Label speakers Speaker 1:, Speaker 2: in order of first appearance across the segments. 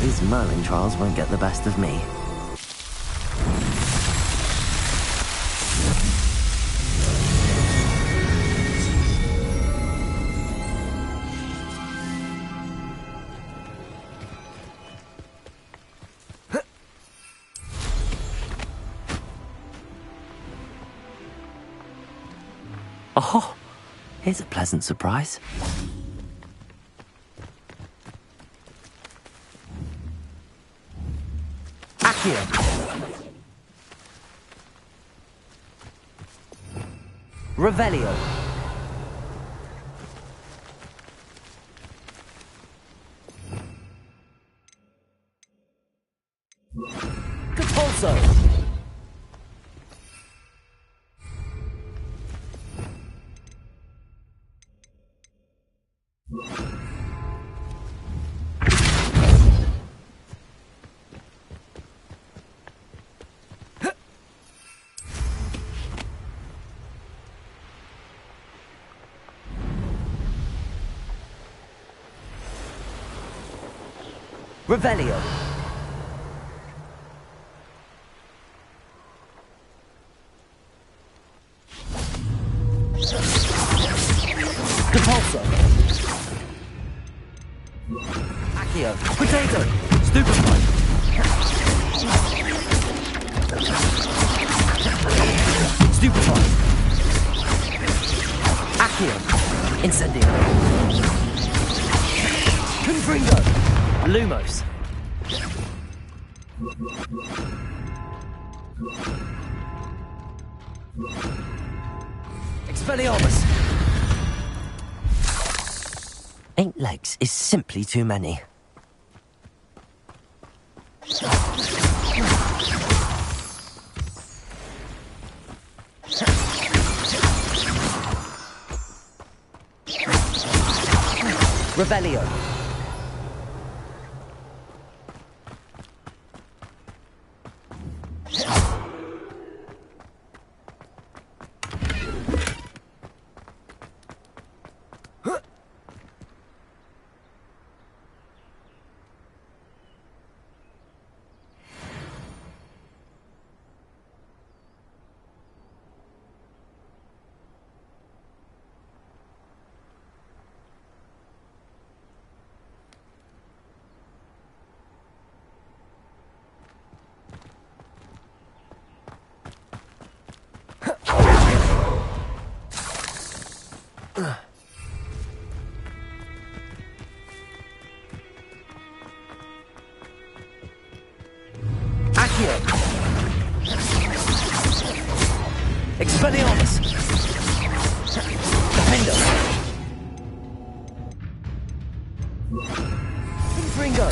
Speaker 1: These Merlin trials won't get the best of me. Oh, here's a pleasant surprise. Accio. Revelio. Capulso. Revelio. Capulso. Accio. Potato. Stupefy. Stupefy. Accio. Incendio. Confringo. Lumos. Expelliarmus. 8 legs is simply too many. Revelio. Expelliarmus! Defender! Confringo!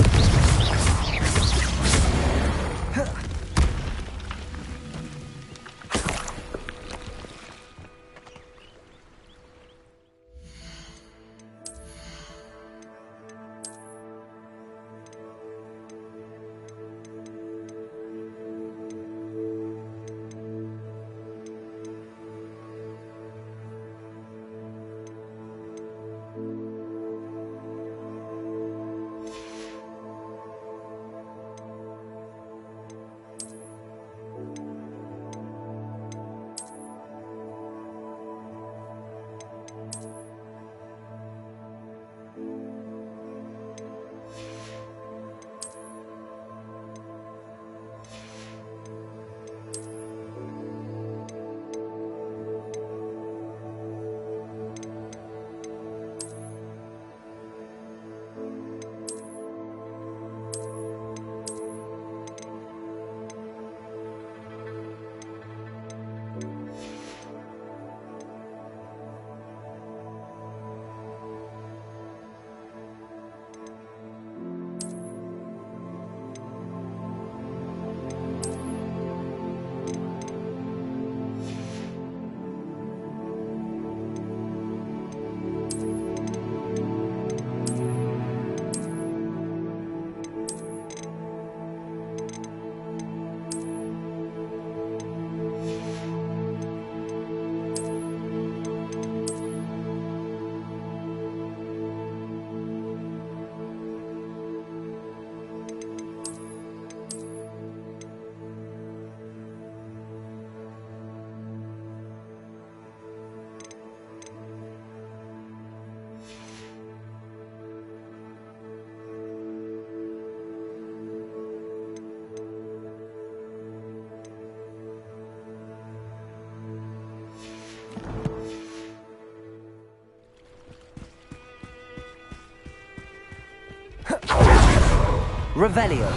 Speaker 1: Revelio.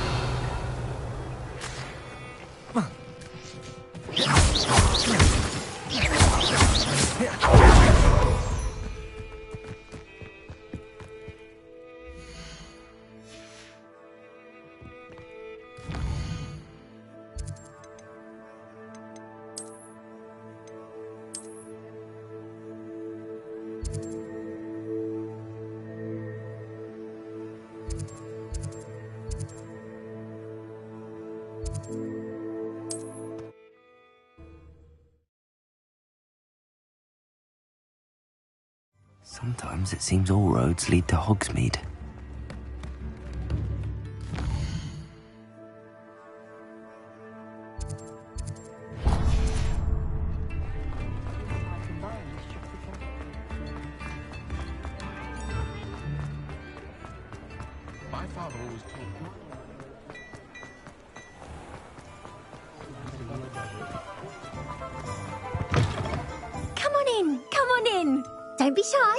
Speaker 1: Sometimes it seems all roads lead to Hogsmeade.
Speaker 2: My father always told me.
Speaker 3: Come on in, come on in. Don't be shy.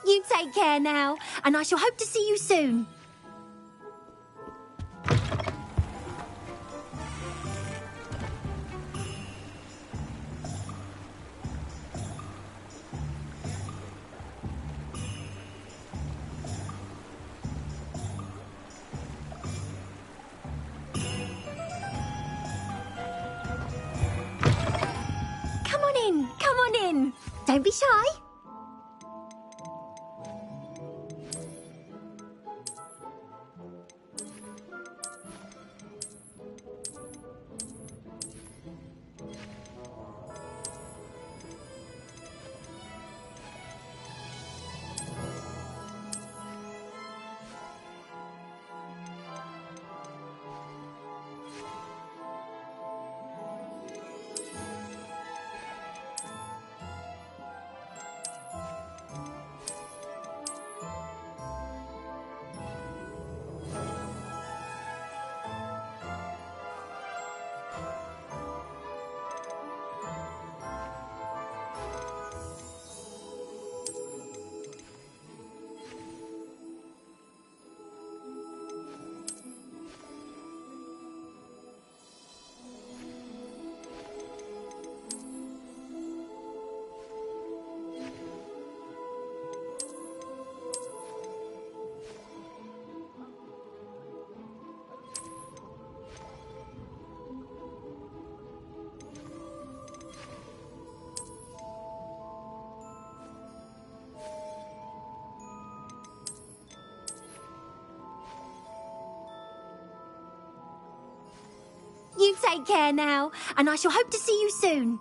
Speaker 3: You take care now, and I shall hope to see you soon. Come on in, come on in. Don't be shy. You take care now, and I shall hope to see you soon.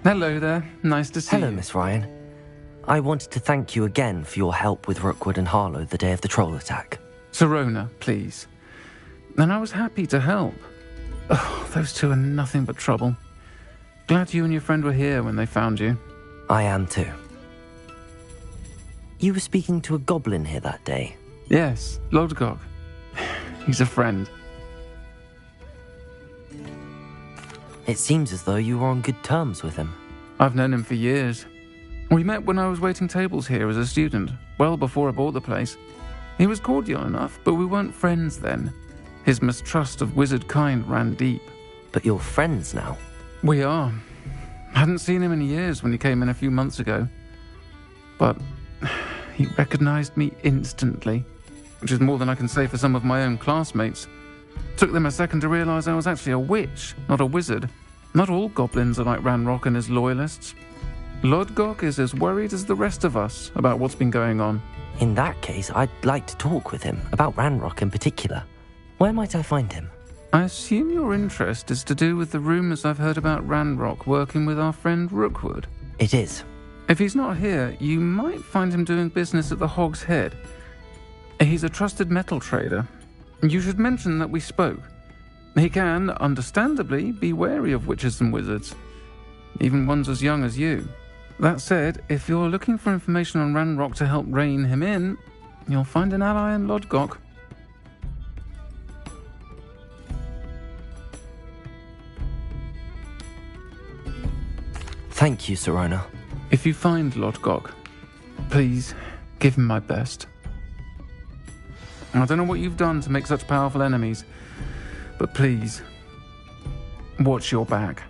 Speaker 4: Hello there. Nice to see you.
Speaker 1: Hello, Miss Ryan. I wanted to thank you again for your help with Rookwood and Harlow the day of the troll attack.
Speaker 4: Sirona, please. And I was happy to help. Oh, those two are nothing but trouble. Glad you and your friend were here when they found you.
Speaker 1: I am too. You were speaking to a goblin here that day.
Speaker 4: Yes, Lodgok. He's a friend.
Speaker 1: It seems as though you were on good terms with him.
Speaker 4: I've known him for years. We met when I was waiting tables here as a student, well before I bought the place. He was cordial enough, but we weren't friends then. His mistrust of wizard kind ran deep.
Speaker 1: But you're friends now.
Speaker 4: We are. Hadn't seen him in years when he came in a few months ago. But he recognized me instantly, which is more than I can say for some of my own classmates. Took them a second to realize I was actually a witch, not a wizard. Not all goblins are like Ranrock and his loyalists. Lodgok is as worried as the rest of us about what's been going on.
Speaker 1: In that case, I'd like to talk with him, about Ranrock in particular. Where might I find him?
Speaker 4: I assume your interest is to do with the rumors I've heard about Ranrock working with our friend Rookwood.
Speaker 1: It is.
Speaker 4: If he's not here, you might find him doing business at the Hog's Head. He's a trusted metal trader. You should mention that we spoke. He can, understandably, be wary of witches and wizards, even ones as young as you. That said, if you're looking for information on Ranrock to help rein him in, you'll find an ally in Lodgok.
Speaker 1: Thank you, Sirona.
Speaker 4: If you find Lodgok, please give him my best. I don't know what you've done to make such powerful enemies, but please, watch your back.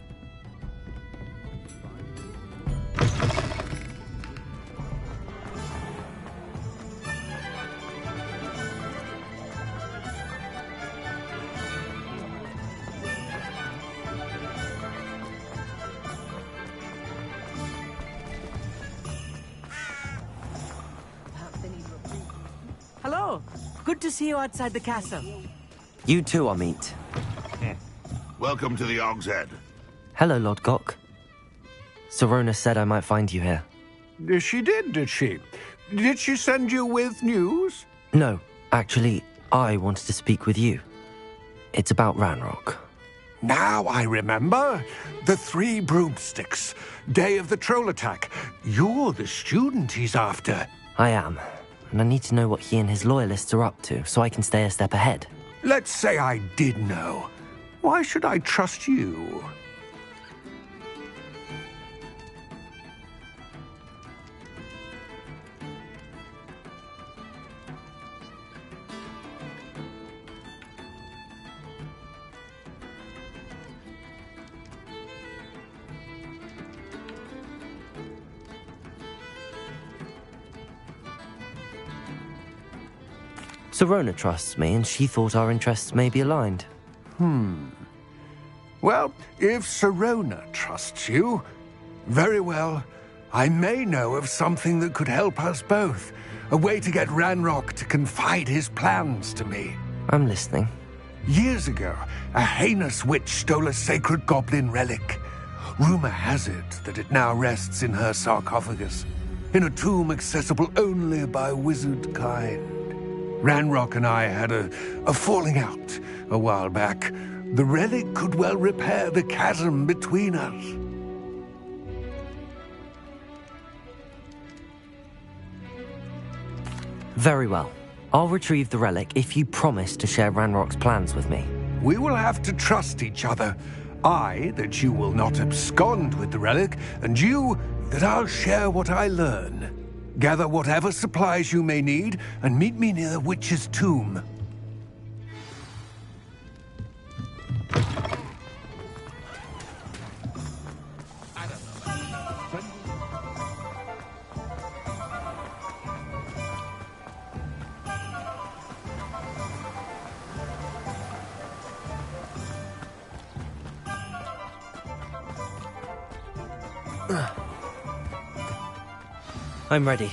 Speaker 5: Hello. Good to see you outside the castle.
Speaker 1: You too, Amit.
Speaker 2: Welcome to the Hog's Head.
Speaker 1: Hello, Lodgok. Sirona said I might find you here.
Speaker 6: She did she? Did she send you with news?
Speaker 1: No, actually, I wanted to speak with you. It's about Ranrock.
Speaker 6: Now I remember. The 3 broomsticks. Day of the troll attack. You're the student he's after.
Speaker 1: I am, and I need to know what he and his loyalists are up to so I can stay a step ahead.
Speaker 6: Let's say I did know. Why should I trust you?
Speaker 1: Sirona trusts me, and she thought our interests may be aligned.
Speaker 6: Well, if Sirona trusts you, very well. I may know of something that could help us both. A way to get Ranrock to confide his plans to me.
Speaker 1: I'm listening.
Speaker 6: Years ago, a heinous witch stole a sacred goblin relic. Rumor has it that it now rests in her sarcophagus, in a tomb accessible only by wizard kind. Ranrock and I had a falling out a while back. The relic could well repair the chasm between us.
Speaker 1: Very well. I'll retrieve the relic if you promise to share Ranrock's plans with me.
Speaker 6: We will have to trust each other. I, that you will not abscond with the relic, and you, that I'll share what I learn. Gather whatever supplies you may need, and meet me near the Witch's tomb.
Speaker 1: I'm ready.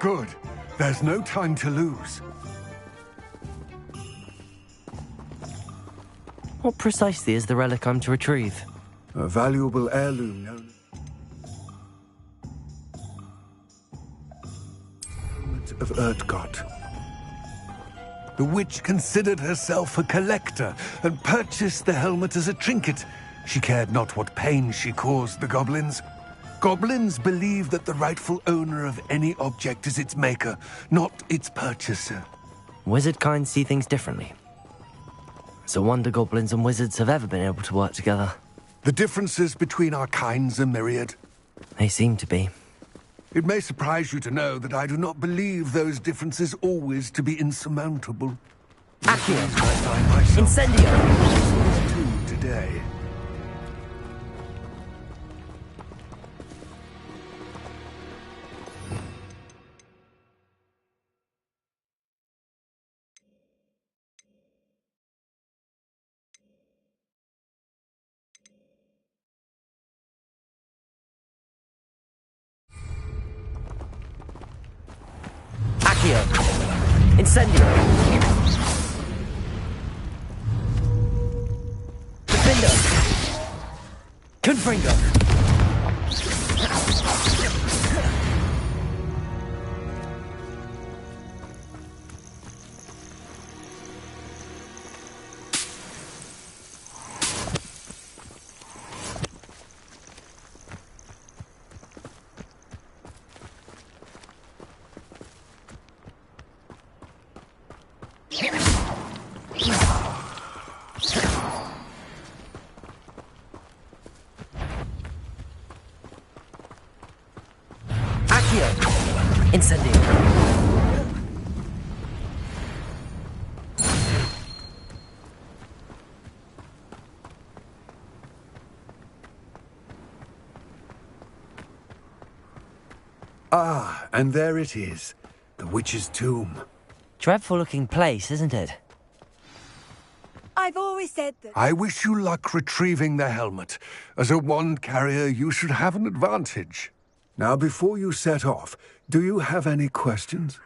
Speaker 6: Good. There's no time to lose.
Speaker 1: What precisely is the relic I'm to retrieve?
Speaker 6: A valuable heirloom known of Urtkot. The witch considered herself a collector and purchased the helmet as a trinket. She cared not what pain she caused the goblins. Goblins believe that the rightful owner of any object is its maker, not its purchaser.
Speaker 1: Wizard kind see things differently. It's a wonder goblins and wizards have ever been able to work together.
Speaker 6: The differences between our kinds are myriad.
Speaker 1: They seem to be.
Speaker 6: It may surprise you to know that I do not believe those differences always to be insurmountable.
Speaker 1: Accio!
Speaker 6: I find myself
Speaker 1: Incendio!
Speaker 6: too today.
Speaker 1: Accio! Incendio! Defender! Confringo! Incendio!
Speaker 6: Ah, and there it is. The witch's tomb.
Speaker 1: Dreadful looking place, isn't it?
Speaker 7: I've always said that.
Speaker 6: I wish you luck retrieving the helmet. As a wand carrier, you should have an advantage. Now, before you set off, do you have any questions?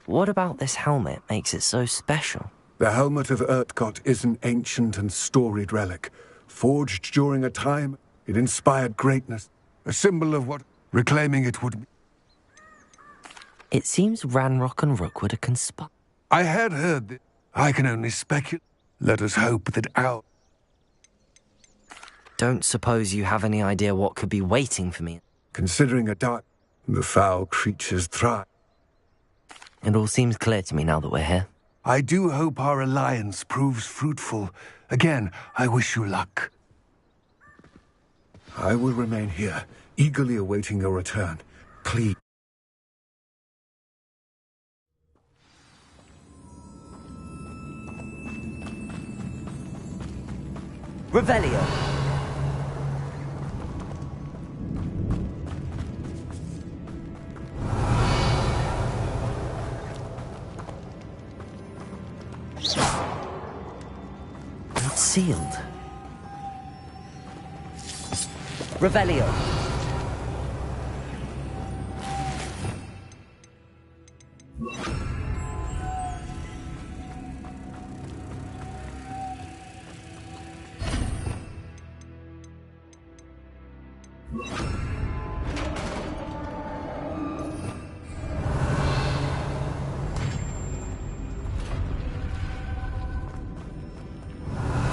Speaker 1: What about this helmet makes it so special?
Speaker 6: The helmet of Urtkot is an ancient and storied relic. Forged during a time, it inspired greatness. A symbol of what reclaiming it would be.
Speaker 1: It seems Ranrock and Rookwood are conspiring.
Speaker 6: I had heard that. I can only speculate. Let us hope that our...
Speaker 1: Don't suppose you have any idea what could be waiting for me?
Speaker 6: Considering a dark... The foul creatures thrive.
Speaker 1: It all seems clear to me now that we're here.
Speaker 6: I do hope our alliance proves fruitful. Again, I wish you luck. I will remain here, eagerly awaiting your return. Please.
Speaker 1: Revelio! It's sealed. Revelio!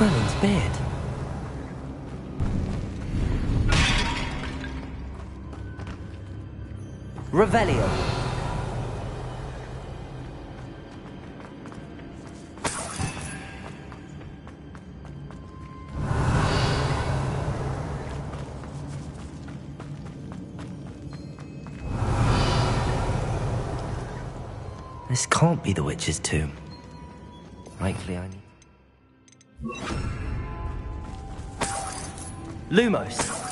Speaker 1: Merlin's beard. Revelio. This can't be the witch's tomb. Likely I need... Lumos.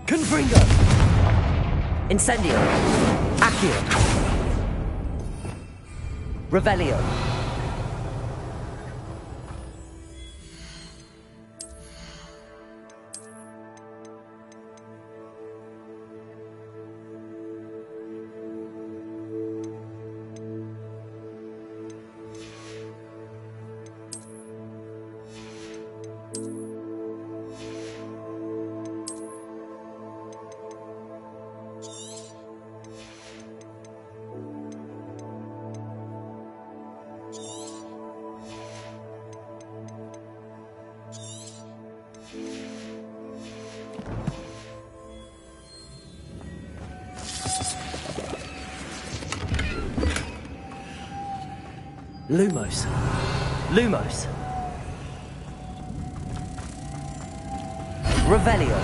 Speaker 1: Confringo! Incendio! Accio! Revelio! Lumos. Lumos. Revelio.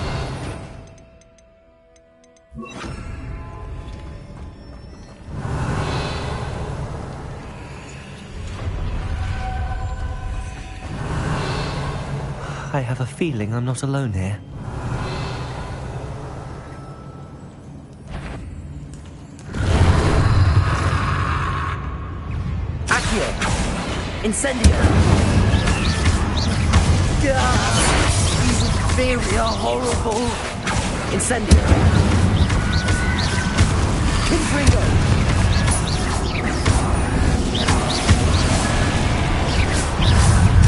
Speaker 1: I have a feeling I'm not alone here. Incendio! These inferior, horrible... Incendio! Confringo!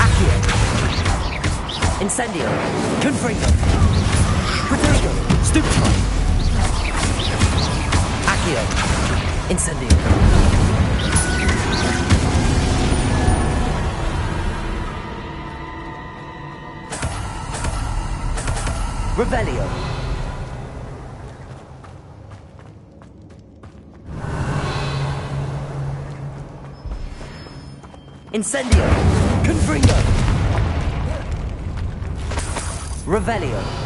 Speaker 1: Accio! Incendio! Confringo! Protego! Stupefy! Accio! Incendio! Revelio. Incendio. Confringo. Revelio.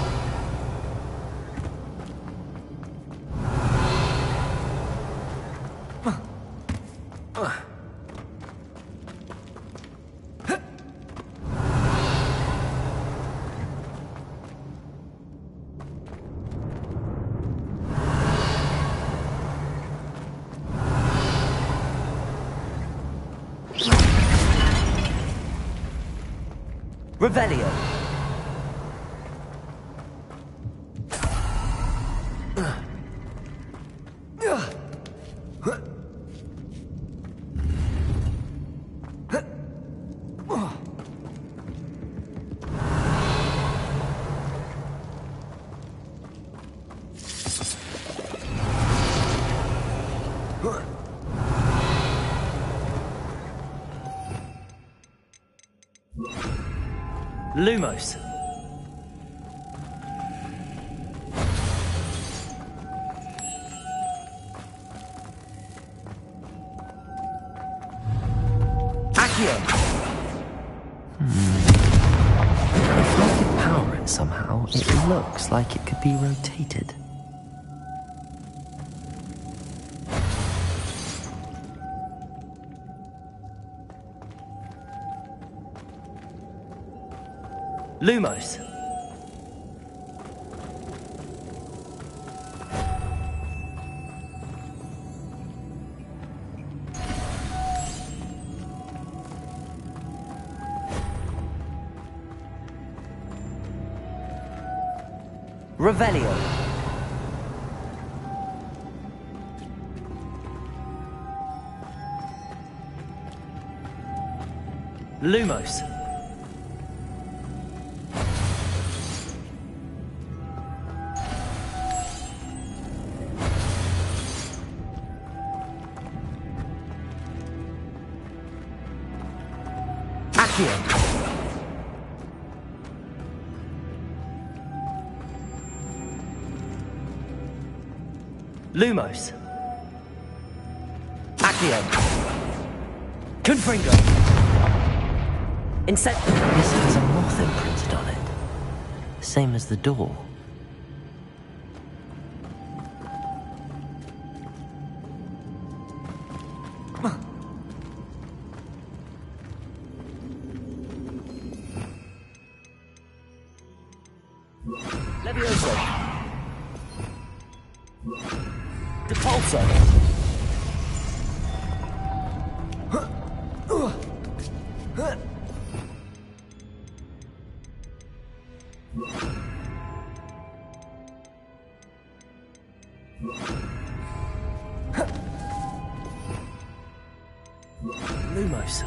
Speaker 1: Revelio. Lumos. Accio. If I could power it somehow, it looks like it could be rotated. Lumos. Revelio. Lumos. Accio. Lumos. Accio. Confringo. This has a moth imprinted on it. Same as the door. Levioso. Depulso. Lumos.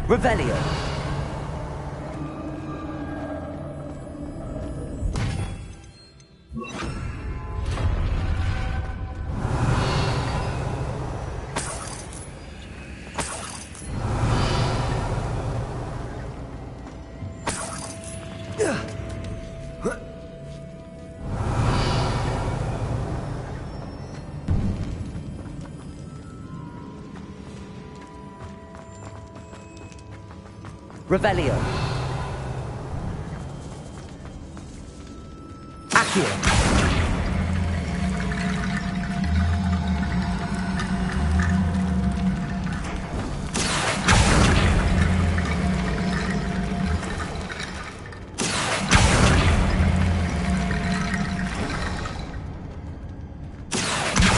Speaker 1: Revelio. Revelio. Accio.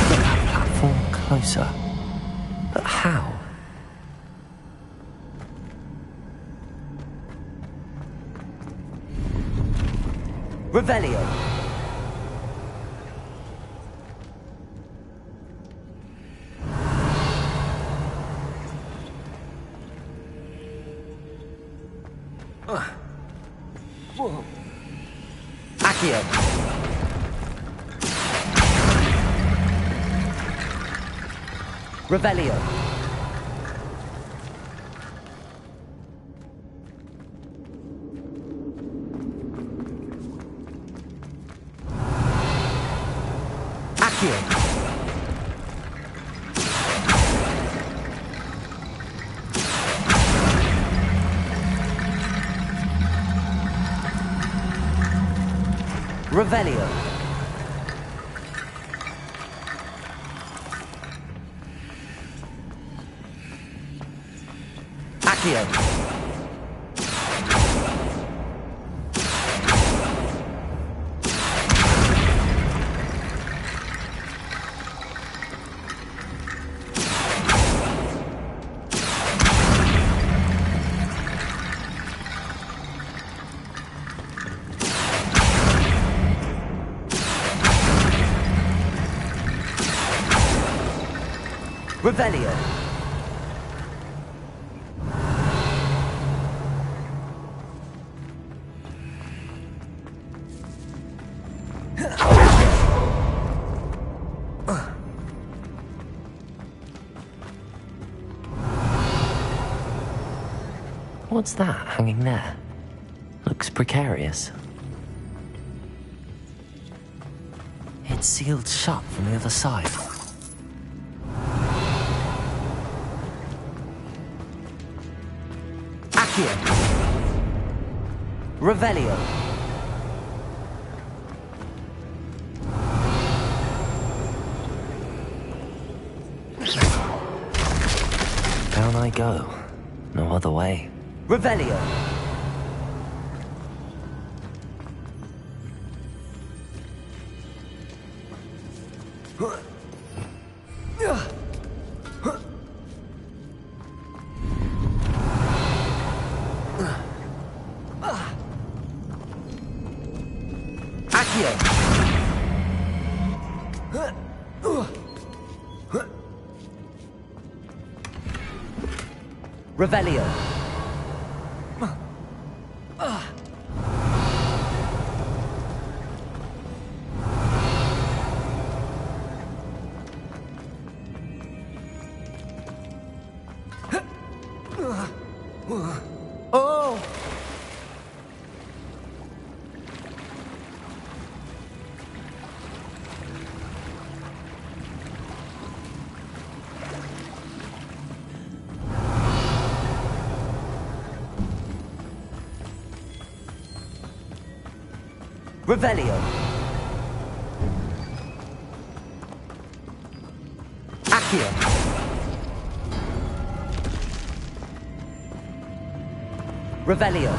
Speaker 1: Get that platform closer. But how? Revelio. Accio. Revelio. Accio. Revelio. Accio. Revelio. What's that hanging there? Looks precarious. It's sealed shut from the other side. Accio. Revelio. Down I go. No other way. Revelio. Revelio. Revelio. Accio. Revelio.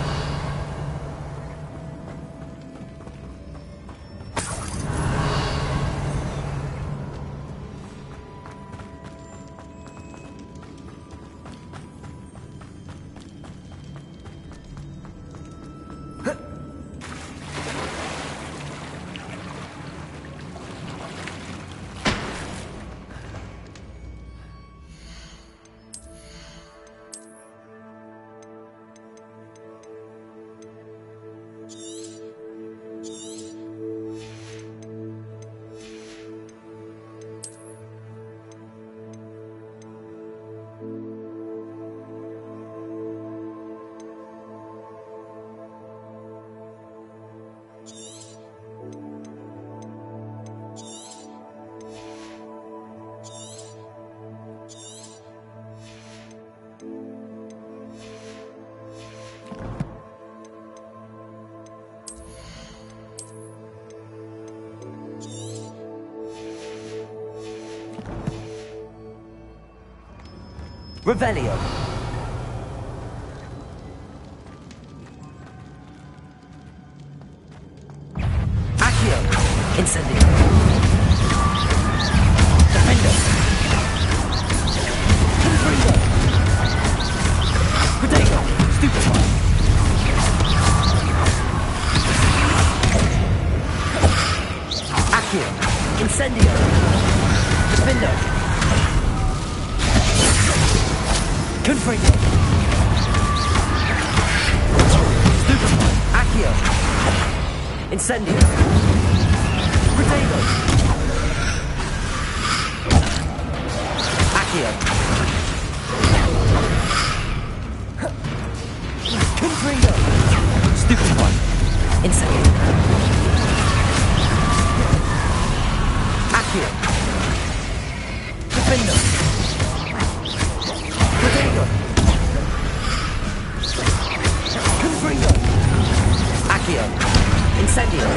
Speaker 1: Revelio. Accio. Incendio. Defendo. Confringo. Protego. Stupefy. Accio. Incendio. Defendo. Confringo. Stupefy. Accio. Incendio. Protego. Accio. Confringo. Stupefy. Incendio. Accio. Defendo. Protego. Confringo. Accio. Incendio.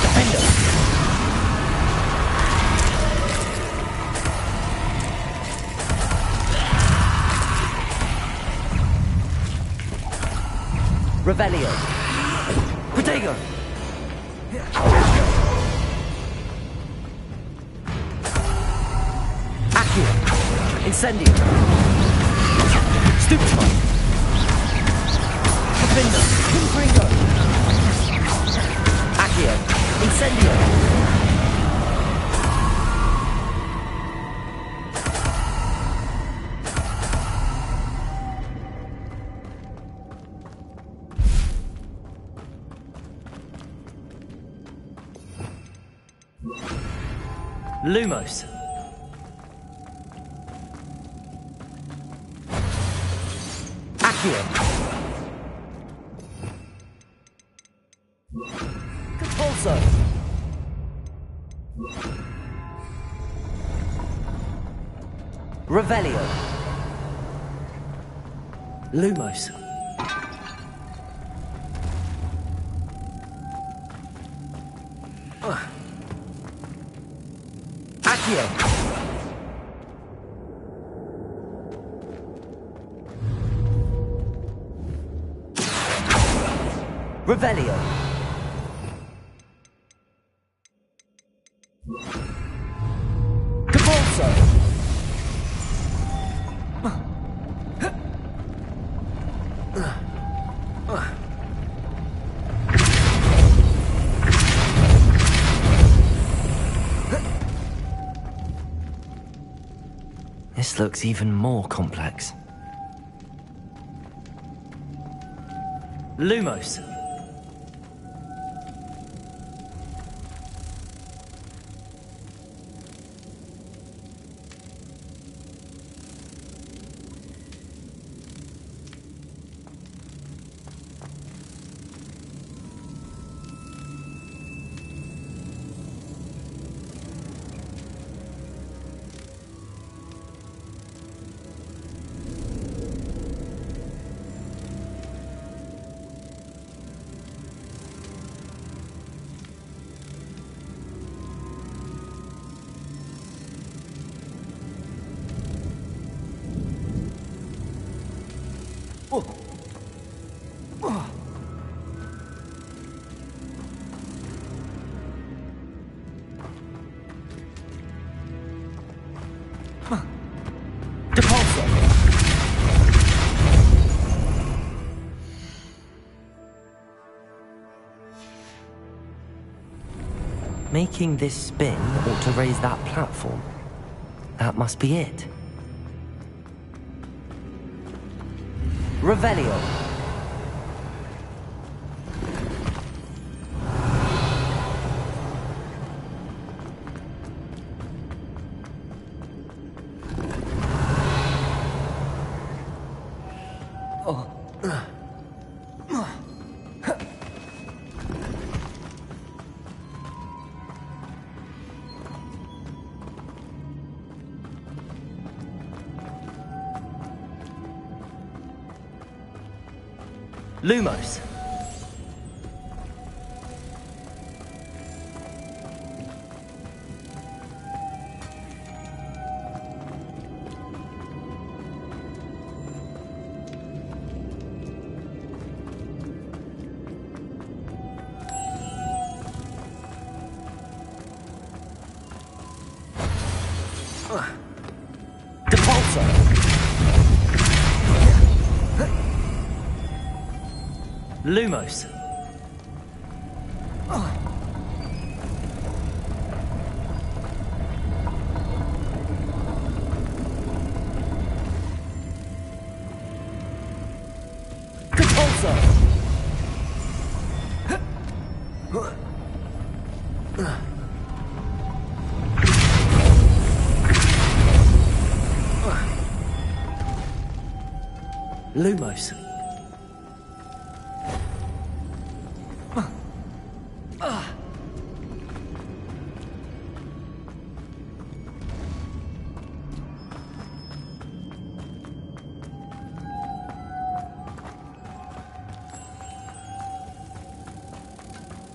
Speaker 1: Defendo. Revelio. Protego. Accio. Incendio. Stupefy. Defendo. Confringo. Accio. Incendio. Lumos. Accio. Compulso. Revelio. Lumos. Accio. Revelio. Compulso. This looks even more complex. Lumos. Making this spin ought to raise that platform. That must be it. Revelio. Lumos. Depulso. Lumos. Depulso. Lumos.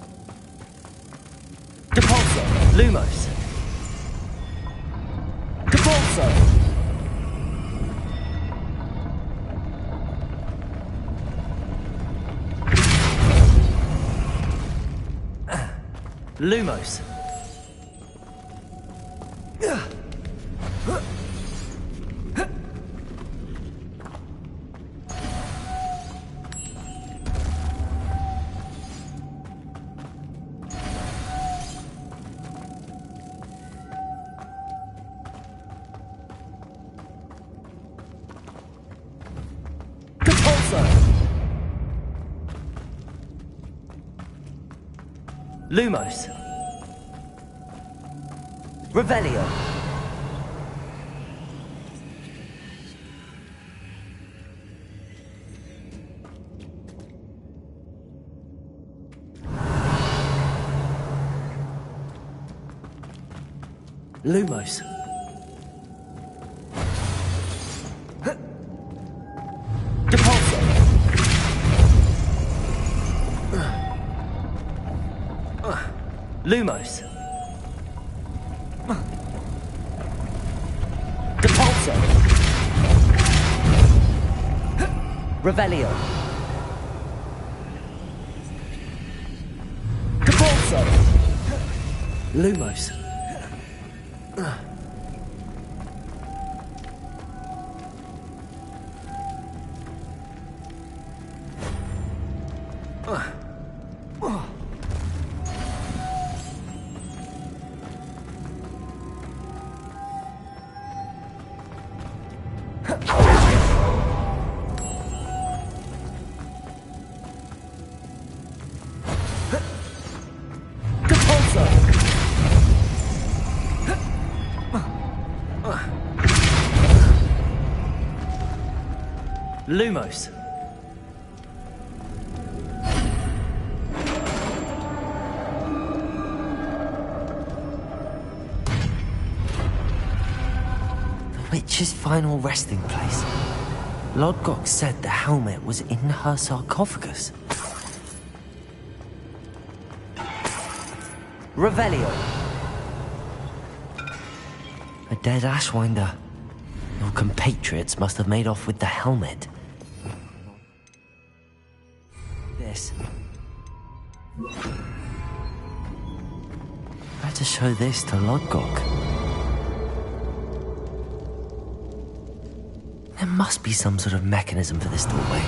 Speaker 1: Depulso. Lumos. Depulso. Lumos. Depulso. Lumos. Revelio. Lumos. Depulso. Lumos. Depulso. Revelio. Depulso. Lumos. Lumos. The witch's final resting place. Lodgok said the helmet was in her sarcophagus. Revelio. A dead Ashwinder. Your compatriots must have made off with the helmet. This. Better show this to Lodgok. There must be some sort of mechanism for this doorway.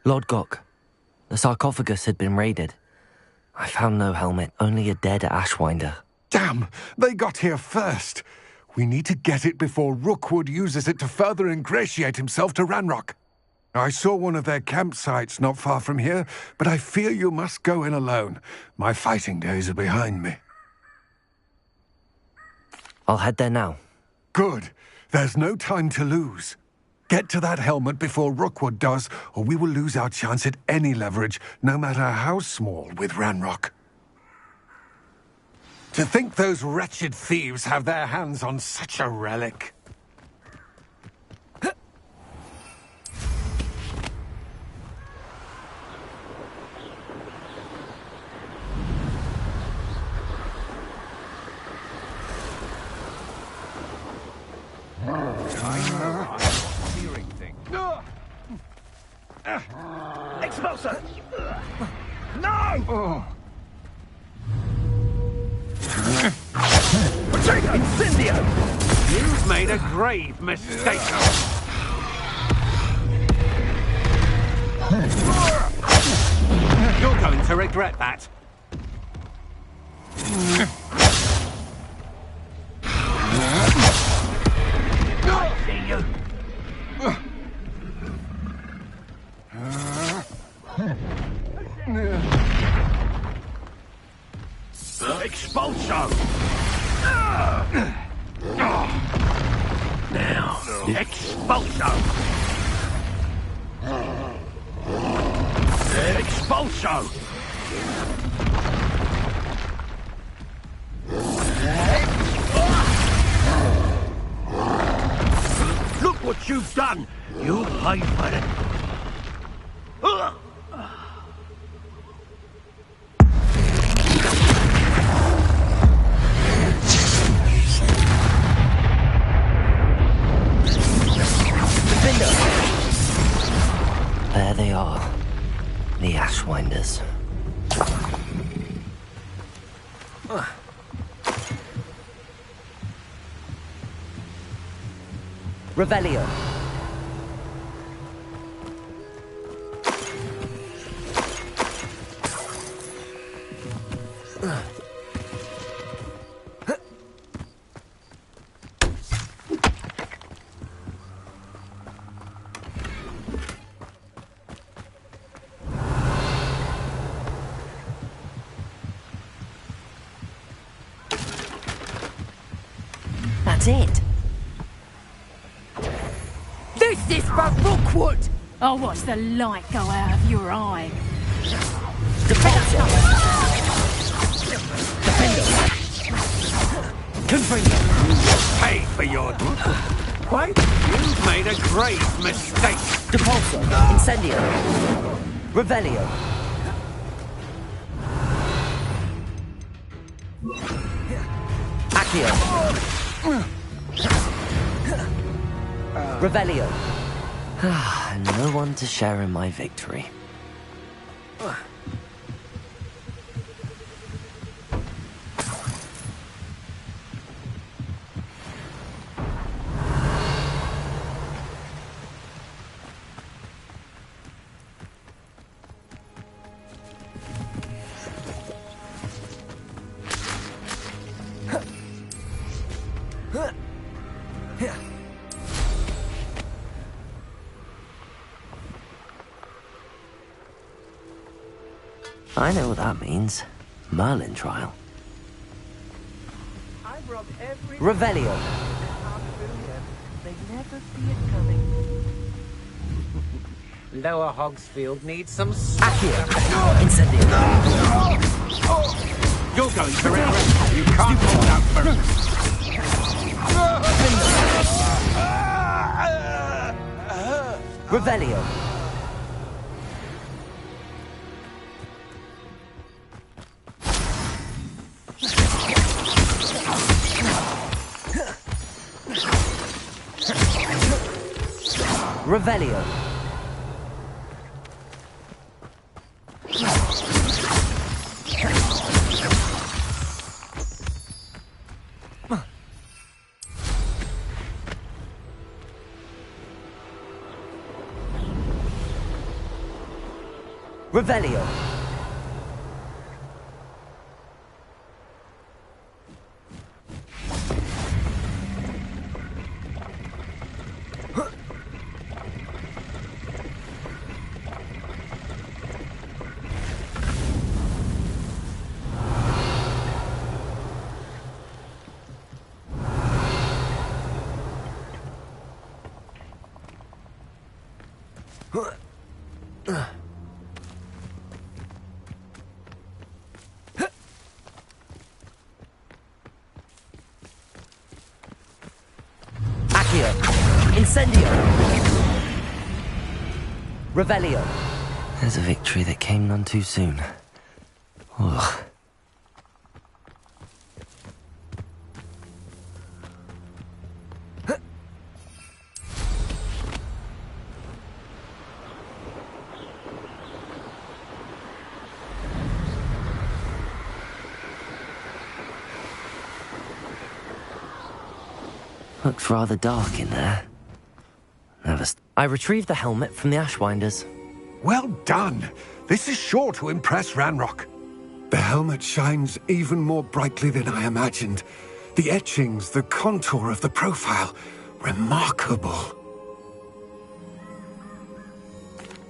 Speaker 1: Lord Gok, the sarcophagus had been raided. I found no helmet, only a dead Ashwinder.
Speaker 6: Damn! They got here first. We need to get it before Rookwood uses it to further ingratiate himself to Ranrock. I saw one of their campsites not far from here, but I fear you must go in alone. My fighting days are behind me.
Speaker 1: I'll head there now.
Speaker 6: Good. There's no time to lose. Get to that helmet before Rookwood does, or we will lose our chance at any leverage, no matter how small, with Ranrock. To think those wretched thieves have their hands on such a relic.
Speaker 2: Expulsor! No! Potato! Incendio!
Speaker 6: You've made a grave mistake. You're going to regret that.
Speaker 2: I see you! Expulso! Now, Expulso! Expulso! Look what you've done! You'll pay for it!
Speaker 1: There they are. The Ashwinders. Revelio. That's it.
Speaker 7: This is for Rookwood! I'll watch the light go out of your eye.
Speaker 1: Defender. Confringo.
Speaker 6: Pay for your... Wait, you've made a grave mistake.
Speaker 1: Depulso. Incendio. Revelio. Accio. Revelio. No one to share in my victory. I know what that means. Merlin trial. Revelio.
Speaker 5: They never see it coming. Lower Hogsfield needs some...
Speaker 1: Accio. Incendio.
Speaker 6: You're going to regret it. You can't hold out forever.
Speaker 1: Revelio. Revelio. Revelio. Accio. Incendio. Revelio. There's a victory that came none too soon. Ugh. Looks rather dark in there. I retrieved the helmet from the Ashwinders.
Speaker 6: Well done! This is sure to impress Ranrock. The helmet shines even more brightly than I imagined. The etchings, the contour of the profile. Remarkable.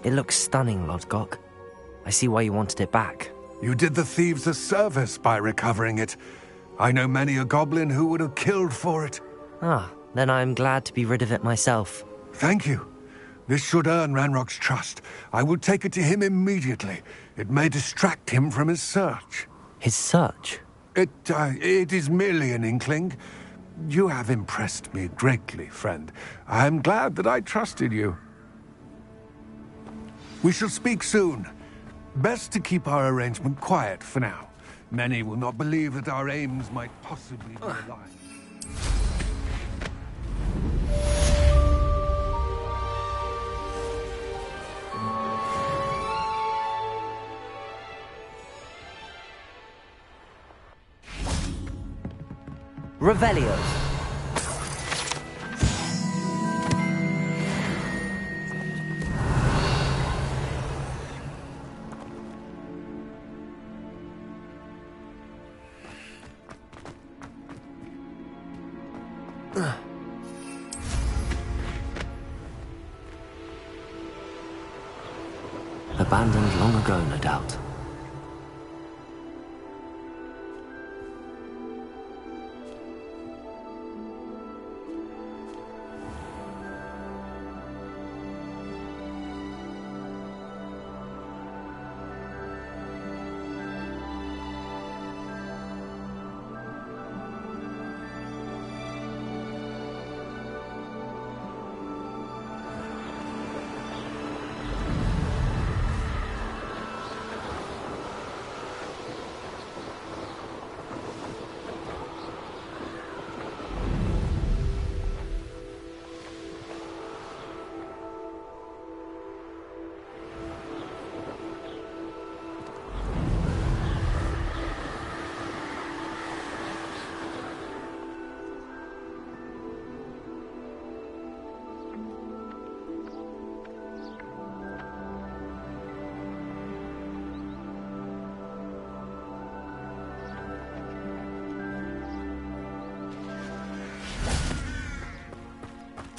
Speaker 1: It looks stunning, Lodgok. I see why you wanted it back.
Speaker 6: You did the thieves a service by recovering it. I know many a goblin who would have killed for it.
Speaker 1: Ah, then I'm glad to be rid of it myself.
Speaker 6: Thank you. This should earn Ranrock's trust. I will take it to him immediately. It may distract him from his search.
Speaker 1: His search?
Speaker 6: It is merely an inkling. You have impressed me greatly, friend. I am glad that I trusted you. We shall speak soon. Best to keep our arrangement quiet for now. Many will not believe that our aims might possibly be aligned.
Speaker 1: Revelio. Abandoned long ago, no doubt.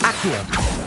Speaker 1: Accio.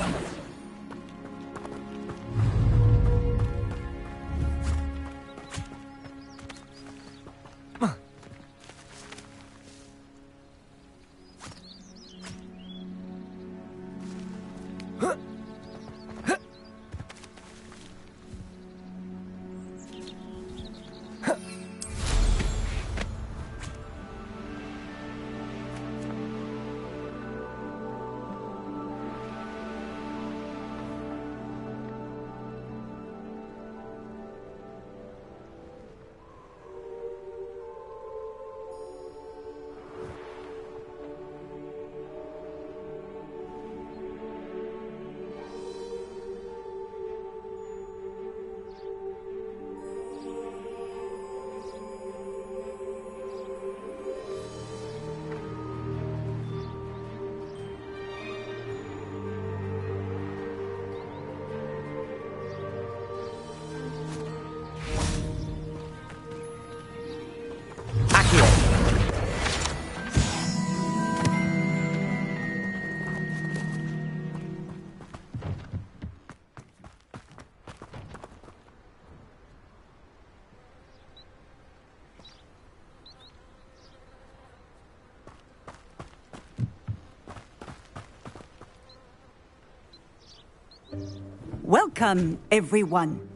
Speaker 8: Welcome, everyone.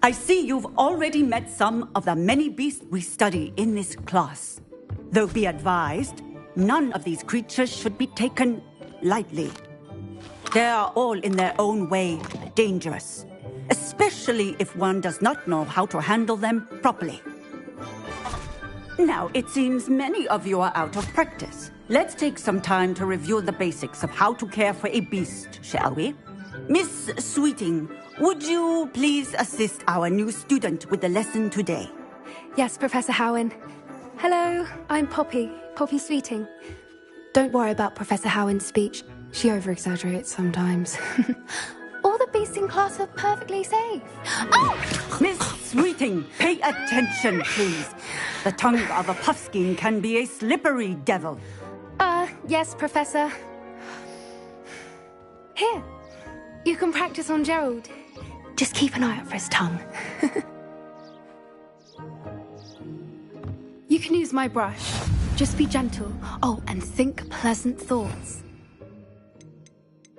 Speaker 8: I see you've already met some of the many beasts we study in this class. Though be advised, none of these creatures should be taken lightly. They are all in their own way dangerous, especially if one does not know how to handle them properly. Now, it seems many of you are out of practice. Let's take some time to review the basics of how to care for a beast, shall we? Miss Sweeting, would you please assist our new student with the lesson today?
Speaker 9: Yes, Professor Howen. Hello, I'm Poppy Sweeting. Don't worry about Professor Howen's speech. She over-exaggerates sometimes. All the beasts in class are perfectly safe.
Speaker 8: Oh! Miss Sweeting, pay attention, please. The tongue of a puffskein can be a slippery devil.
Speaker 9: Yes, Professor. Here, you can practice on Gerald. Just keep an eye out for his tongue. You can use my brush. Just be gentle. Oh, and think pleasant thoughts.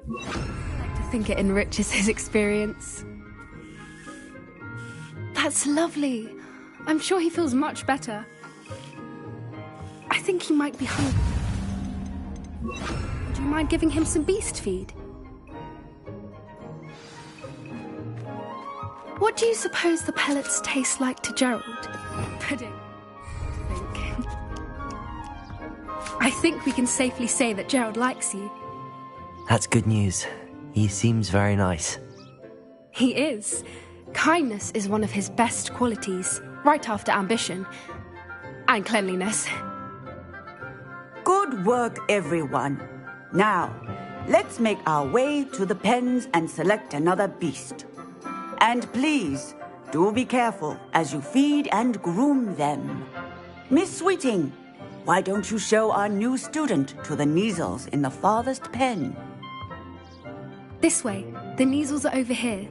Speaker 9: I like to think it enriches his experience. That's lovely. I'm sure he feels much better. I think he might be hungry. Do you mind giving him some beast feed? What do you suppose the pellets taste like to Gerald? Pudding. I think we can safely say that Gerald likes you.
Speaker 1: That's good news. He seems very nice.
Speaker 9: He is. Kindness is one of his best qualities, right after ambition. And cleanliness.
Speaker 8: Good work, everyone. Now, let's make our way to the pens and select another beast. And please, do be careful as you feed and groom them. Miss Sweeting, why don't you show our new student to the Kneazles in the farthest pen?
Speaker 9: This way. The Kneazles are over here.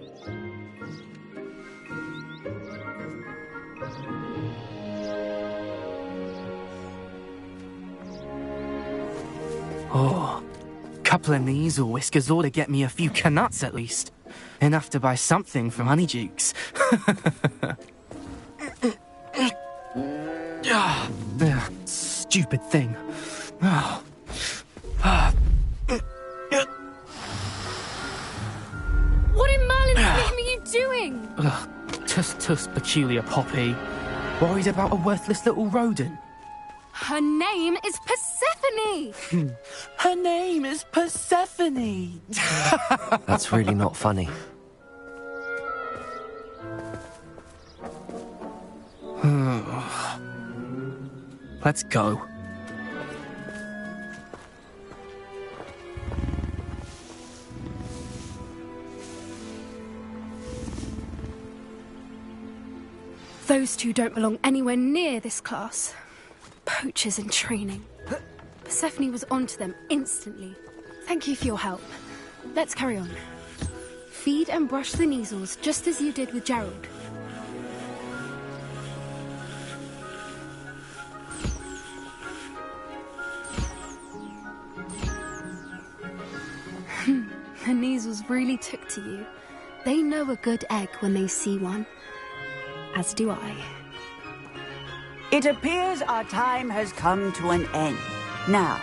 Speaker 10: Oh, couple of Kneazle whiskers ought to get me a few canuts at least. Enough to buy something from Honeydukes. Stupid thing. Oh.
Speaker 9: What in Merlin's name are you doing?
Speaker 10: Tuss, peculiar Poppy. Worried about a worthless little rodent?
Speaker 9: Her name is Persephone!
Speaker 10: Her name is Persephone!
Speaker 1: That's really not funny.
Speaker 10: Let's go.
Speaker 9: Those two don't belong anywhere near this class. Poachers in training. Persephone was onto them instantly. Thank you for your help. Let's carry on. Feed and brush the Kneazles just as you did with Gerald. The Kneazles really took to you. They know a good egg when they see one. As do I.
Speaker 8: It appears our time has come to an end. Now,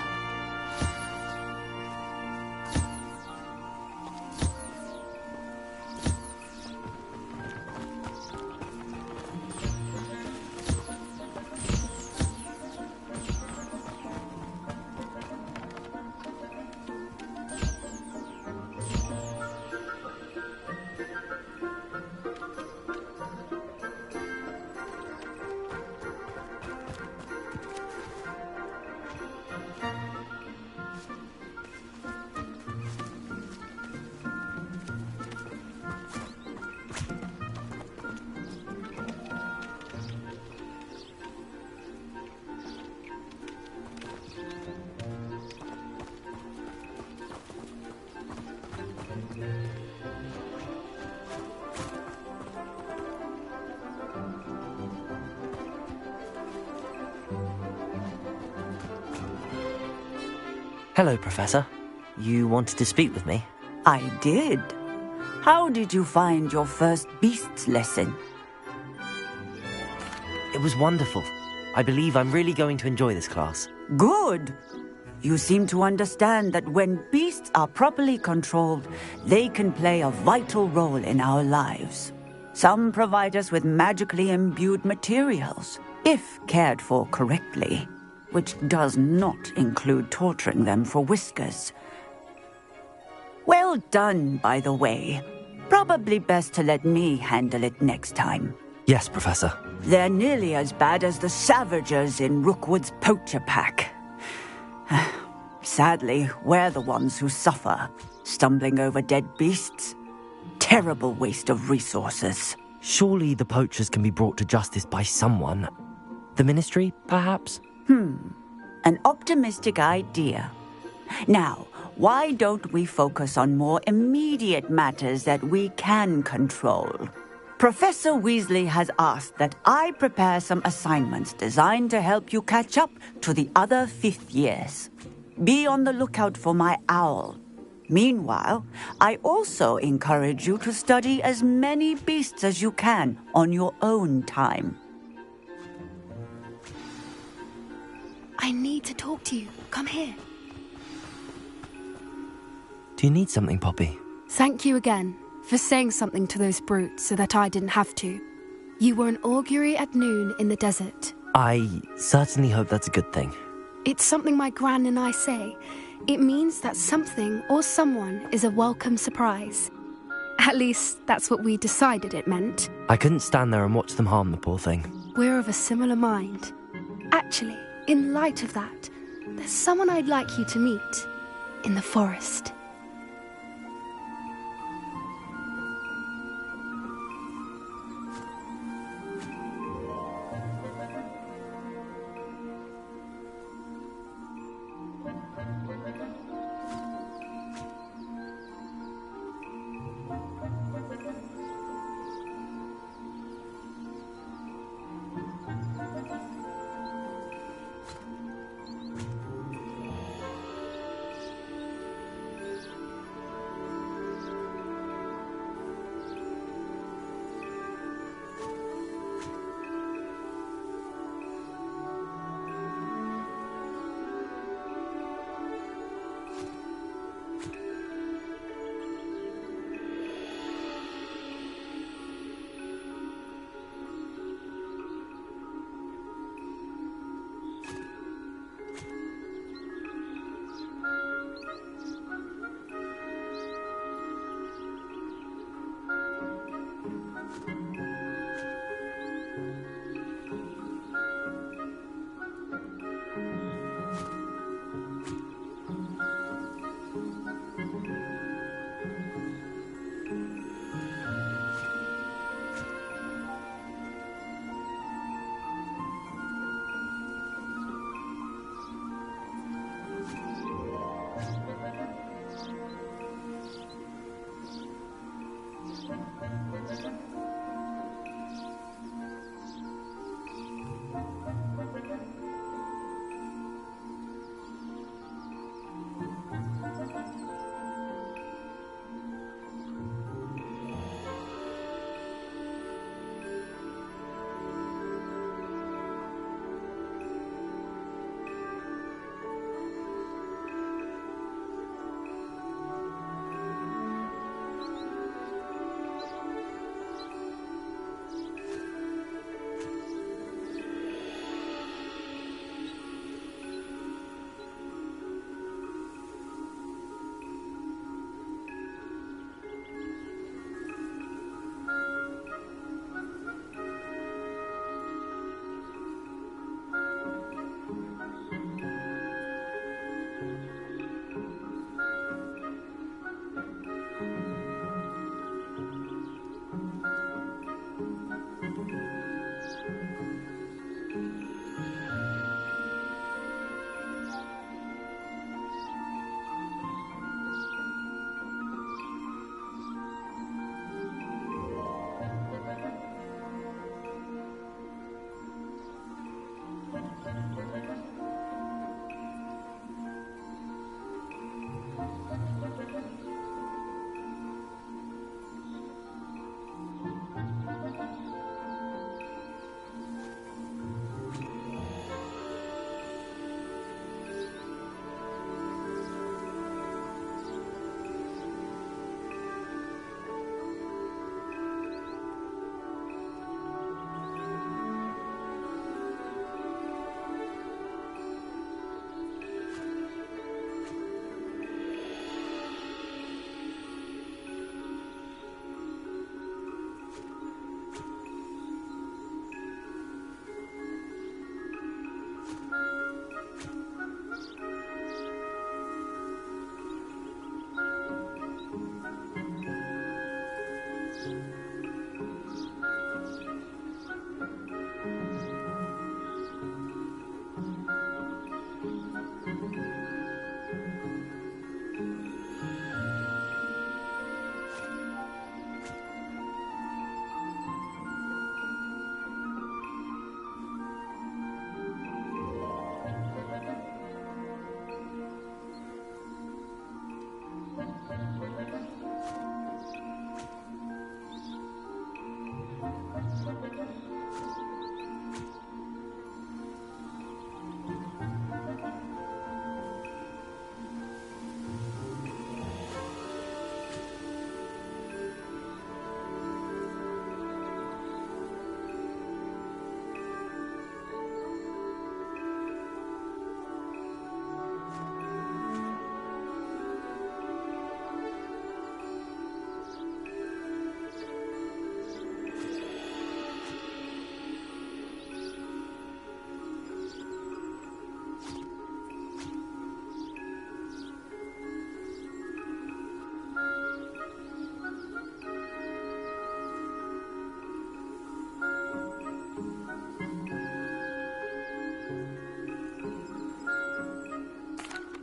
Speaker 1: Hello, Professor. You wanted to speak with me?
Speaker 8: I did. How did you find your first beasts lesson?
Speaker 1: It was wonderful. I believe I'm really going to enjoy this class.
Speaker 8: Good. You seem to understand that when beasts are properly controlled, they can play a vital role in our lives. Some provide us with magically imbued materials, if cared for correctly, which does not include torturing them for whiskers. Well done, by the way. Probably best to let me handle it next time.
Speaker 1: Yes, Professor.
Speaker 8: They're nearly as bad as the Savagers in Rookwood's poacher pack. Sadly, we're the ones who suffer, stumbling over dead beasts. Terrible waste of resources.
Speaker 1: Surely the poachers can be brought to justice by someone. The Ministry, perhaps?
Speaker 8: An optimistic idea. Now, why don't we focus on more immediate matters that we can control? Professor Weasley has asked that I prepare some assignments designed to help you catch up to the other fifth years. Be on the lookout for my owl. Meanwhile, I also encourage you to study as many beasts as you can on your own time.
Speaker 9: I need to talk to you. Come here.
Speaker 1: Do you need something, Poppy?
Speaker 9: Thank you again for saying something to those brutes so that I didn't have to. You were an augury at noon in the desert.
Speaker 1: I certainly hope that's a good thing.
Speaker 9: It's something my gran and I say. It means that something or someone is a welcome surprise. At least, that's what we decided it meant.
Speaker 1: I couldn't stand there and watch them harm the poor thing.
Speaker 9: We're of a similar mind. Actually, in light of that, there's someone I'd like you to meet in the forest.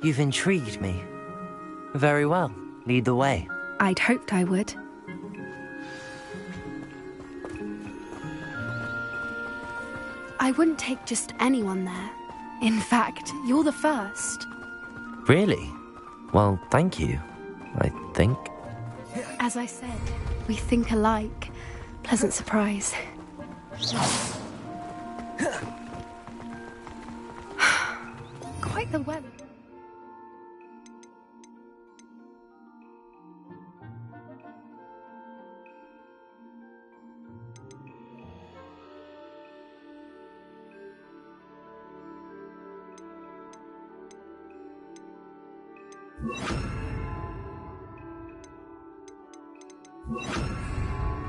Speaker 1: You've intrigued me. Very well. Lead the way.
Speaker 9: I'd hoped I would. I wouldn't take just anyone there. In fact, you're the first.
Speaker 1: Really? Well, thank you, I think.
Speaker 9: As I said, we think alike. Pleasant surprise. Quite the weather.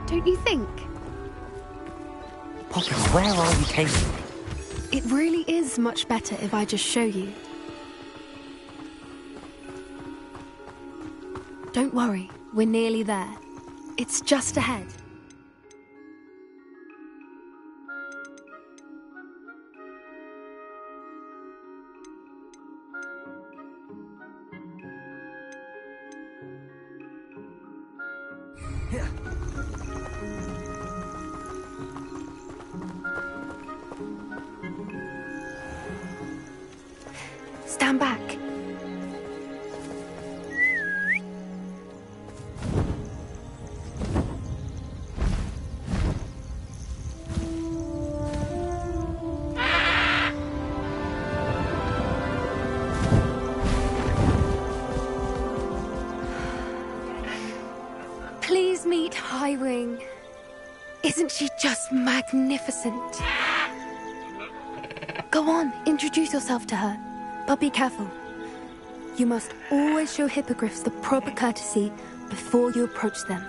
Speaker 9: Don't you think?
Speaker 1: Poppy, where are you taking me?
Speaker 9: It really is much better if I just show you. Don't worry, we're nearly there. It's just ahead. Stand back. Please meet Highwing. Isn't she just magnificent? Go on, introduce yourself to her. But be careful. You must always show hippogriffs the proper courtesy before you approach them.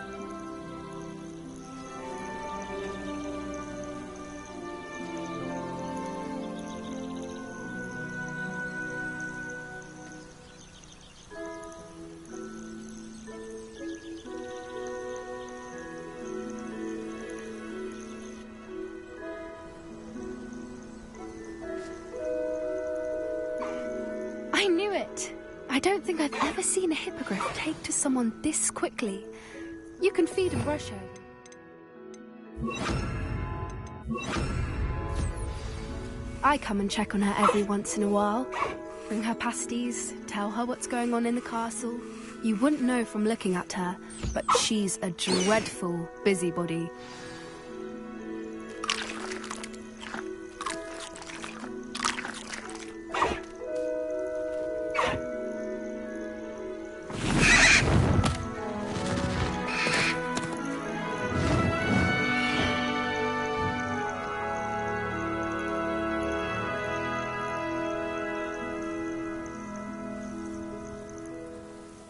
Speaker 9: I knew it. I don't think I've ever seen a hippogriff take to someone this quickly. You can feed and brush her. I come and check on her every once in a while. Bring her pasties, tell her what's going on in the castle. You wouldn't know from looking at her, but she's a dreadful busybody.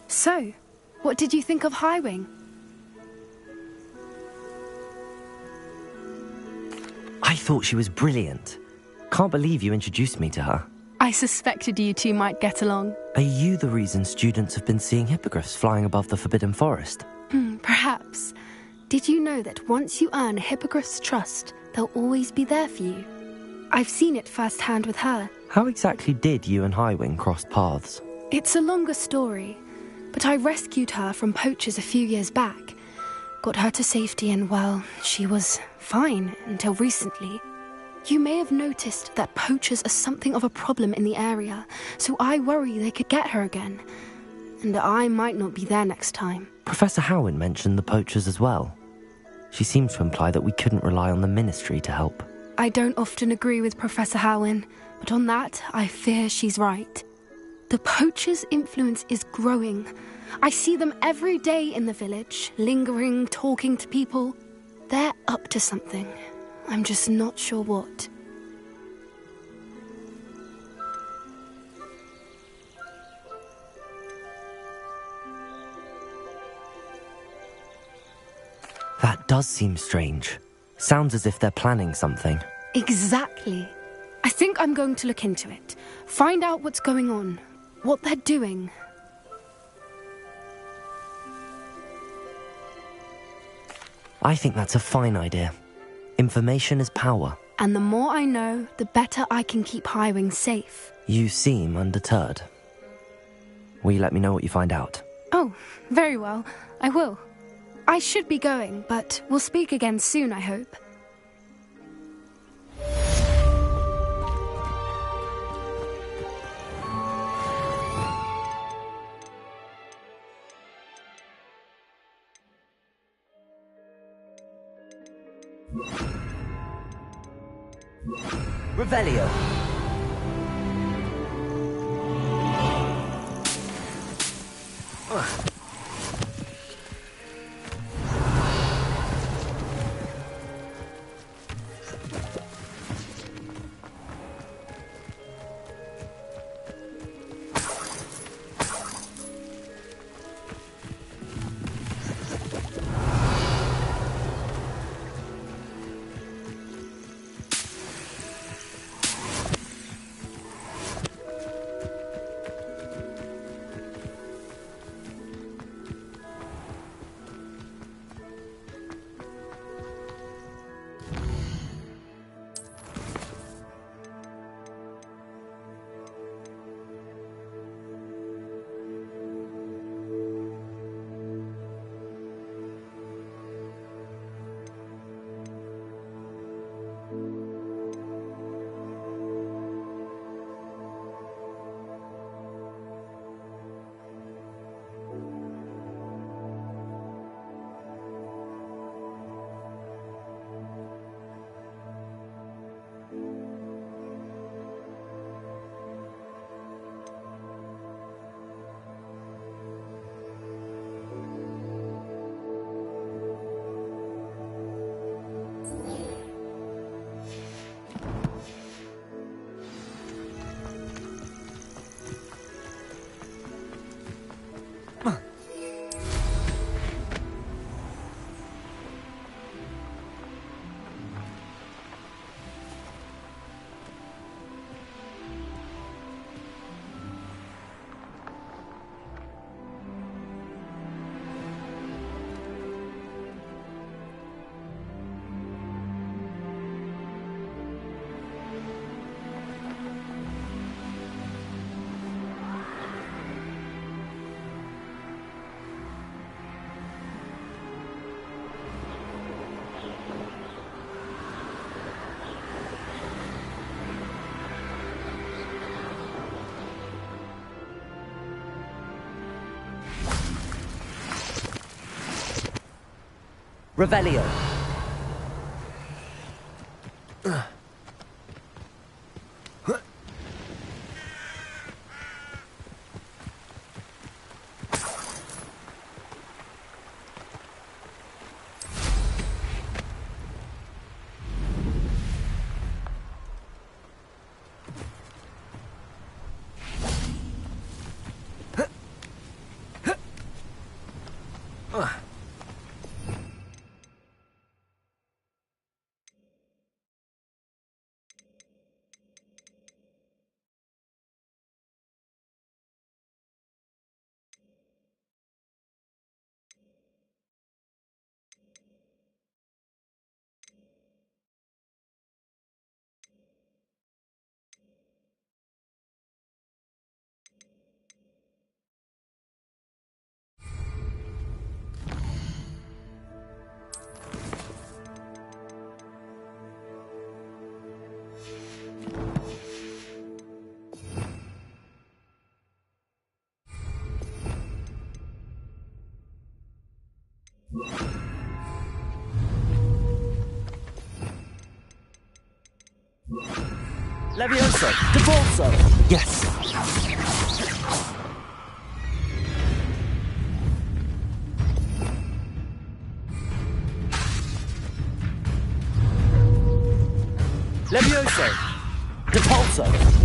Speaker 9: So, what did you think of Highwing?
Speaker 1: I thought she was brilliant. Can't believe you introduced me to her.
Speaker 9: I suspected you two might get along.
Speaker 1: Are you the reason students have been seeing hippogriffs flying above the Forbidden Forest?
Speaker 9: Perhaps. Did you know that once you earn a hippogriff's trust, they'll always be there for you? I've seen it firsthand with her.
Speaker 1: How exactly did you and Highwing cross paths?
Speaker 9: It's a longer story, but I rescued her from poachers a few years back. Got her to safety and, well, she was fine until recently. You may have noticed that poachers are something of a problem in the area, so I worry they could get her again. And I might not be there next time.
Speaker 1: Professor Howin mentioned the poachers as well. She seems to imply that we couldn't rely on the Ministry to help.
Speaker 9: I don't often agree with Professor Howin, but on that, I fear she's right. The poachers' influence is growing. I see them every day in the village, lingering, talking to people. They're up to something. I'm just not sure what.
Speaker 1: That does seem strange. Sounds as if they're planning something.
Speaker 9: Exactly. I think I'm going to look into it. Find out what's going on. What they're doing.
Speaker 1: I think that's a fine idea. Information is power.
Speaker 9: And the more I know, the better I can keep Highwing safe.
Speaker 1: You seem undeterred. Will you let me know what you find out?
Speaker 9: Oh, very well. I will. I should be going, but we'll speak again soon, I hope.
Speaker 1: Revelio. Revelio. Levioso! Devolso! Yes! Levioso! Depulso!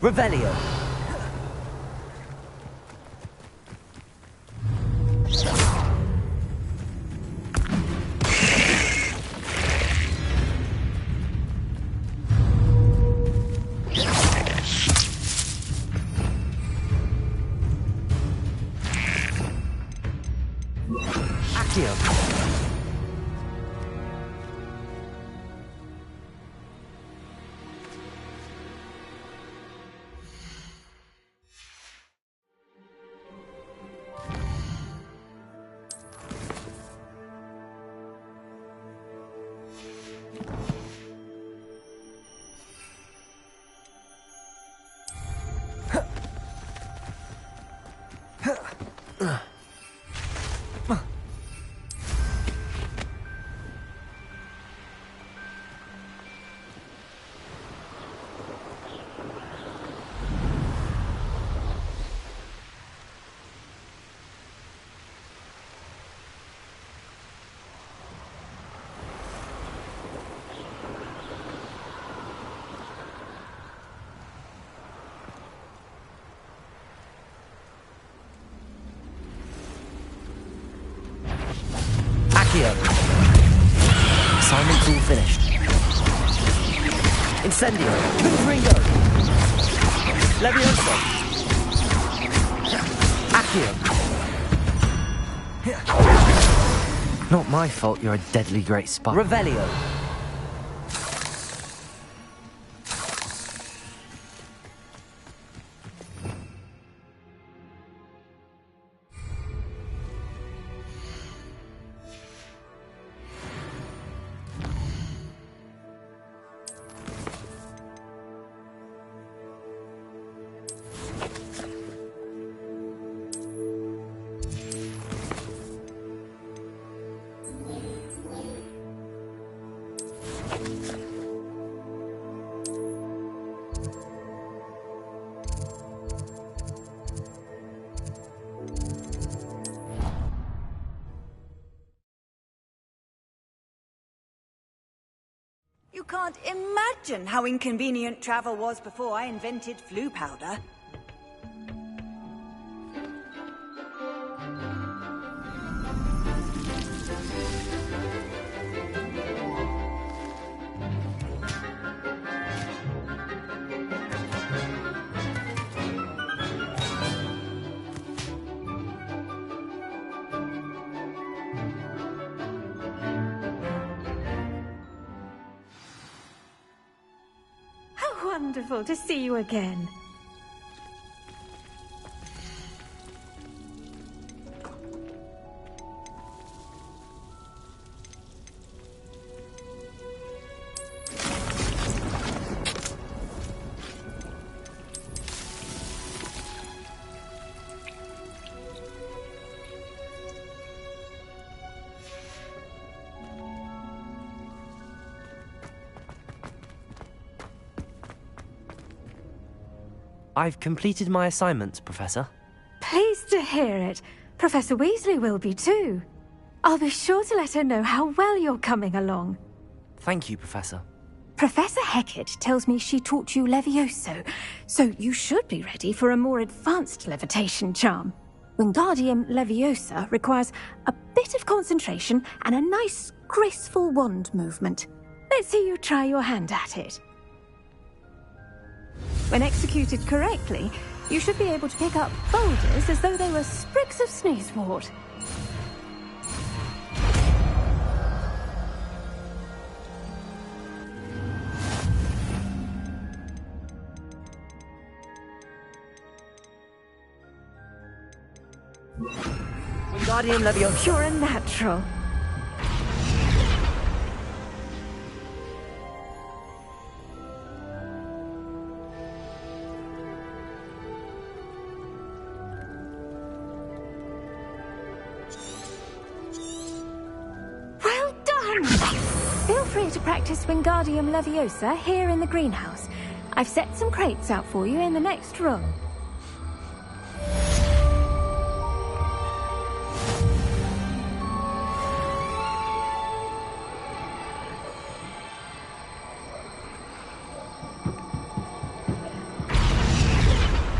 Speaker 1: Revelio. Accio. Assignment's all finished. Incendio. Ringo. Levioso. Accio. Not my fault you're a deadly great spy. Revelio.
Speaker 8: You can't imagine how inconvenient travel was before I invented flu powder.
Speaker 3: Wonderful to see you again.
Speaker 1: I've completed my assignments, Professor.
Speaker 3: Pleased to hear it. Professor Weasley will be too. I'll be sure to let her know how well you're coming along.
Speaker 1: Thank you, Professor.
Speaker 3: Professor Hecat tells me she taught you Levioso, so you should be ready for a more advanced levitation charm. Wingardium Leviosa requires a bit of concentration and a nice, graceful wand movement. Let's see you try your hand at it. When executed correctly, you should be able to pick up boulders as though they were sprigs of sneezewort.
Speaker 1: Wingardium Leviosa.
Speaker 3: You're a natural. Feel free to practice Wingardium Leviosa here in the greenhouse. I've set some crates out for you in the next room.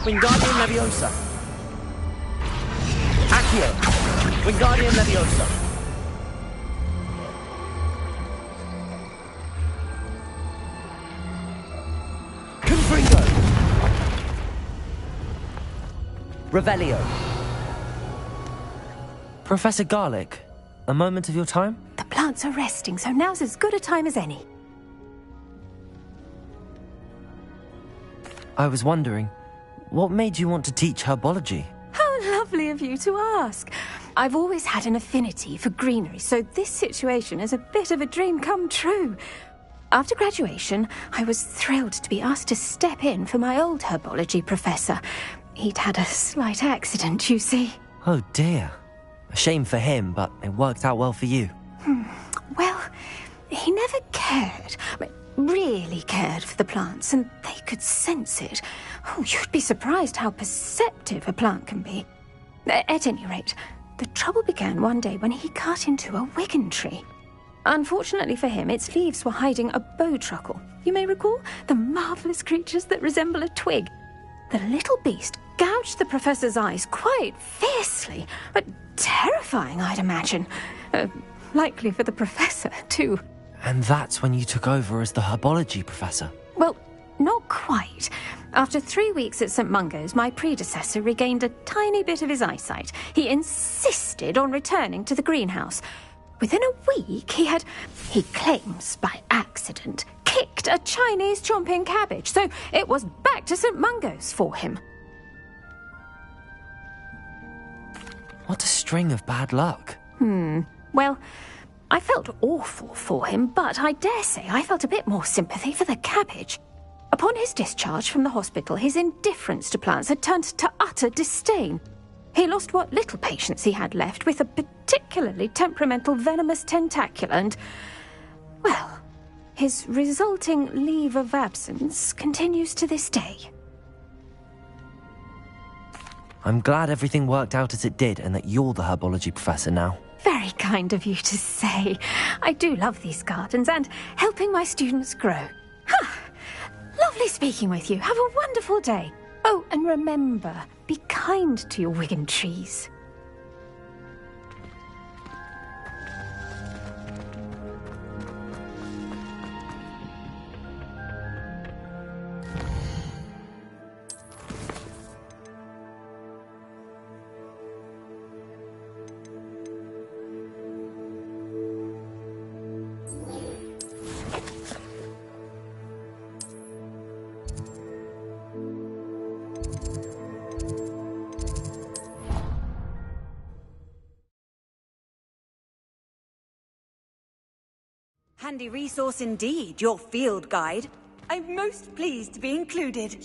Speaker 5: Wingardium Leviosa. Accio. Wingardium Leviosa. Confringo. Revelio.
Speaker 1: Professor Garlick, a moment of your time?
Speaker 3: The plants are resting, so now's as good a time as any.
Speaker 1: I was wondering, what made you want to teach herbology?
Speaker 3: How lovely of you to ask. I've always had an affinity for greenery, so this situation is a bit of a dream come true. After graduation, I was thrilled to be asked to step in for my old herbology professor. He'd had a slight accident, you see.
Speaker 1: Oh dear. A shame for him, but it worked out well for you.
Speaker 3: Well, he never cared, really cared for the plants, and they could sense it. Oh, you'd be surprised how perceptive a plant can be. At any rate, the trouble began one day when he cut into a wigan tree. Unfortunately for him, its leaves were hiding a bowtruckle. You may recall the marvellous creatures that resemble a twig. The little beast gouged the professor's eyes quite fiercely, but terrifying, I'd imagine. Likely for the professor, too.
Speaker 1: And that's when you took over as the herbology professor?
Speaker 3: Well, not quite. After 3 weeks at St. Mungo's, my predecessor regained a tiny bit of his eyesight. He insisted on returning to the greenhouse. Within a week, he claims by accident, kicked a Chinese chomping cabbage, so it was back to St. Mungo's for him.
Speaker 1: What a string of bad luck.
Speaker 3: Well, I felt awful for him, but I dare say I felt a bit more sympathy for the cabbage. Upon his discharge from the hospital, his indifference to plants had turned to utter disdain. He lost what little patience he had left with a particularly temperamental venomous tentacula and, well, his resulting leave of absence continues to this day.
Speaker 1: I'm glad everything worked out as it did and that you're the herbology professor now.
Speaker 3: Very kind of you to say. I do love these gardens and helping my students grow. Lovely speaking with you. Have a wonderful day. Oh, and remember, be kind to your wigan trees.
Speaker 8: Handy resource indeed, your field guide. I'm most pleased to be included.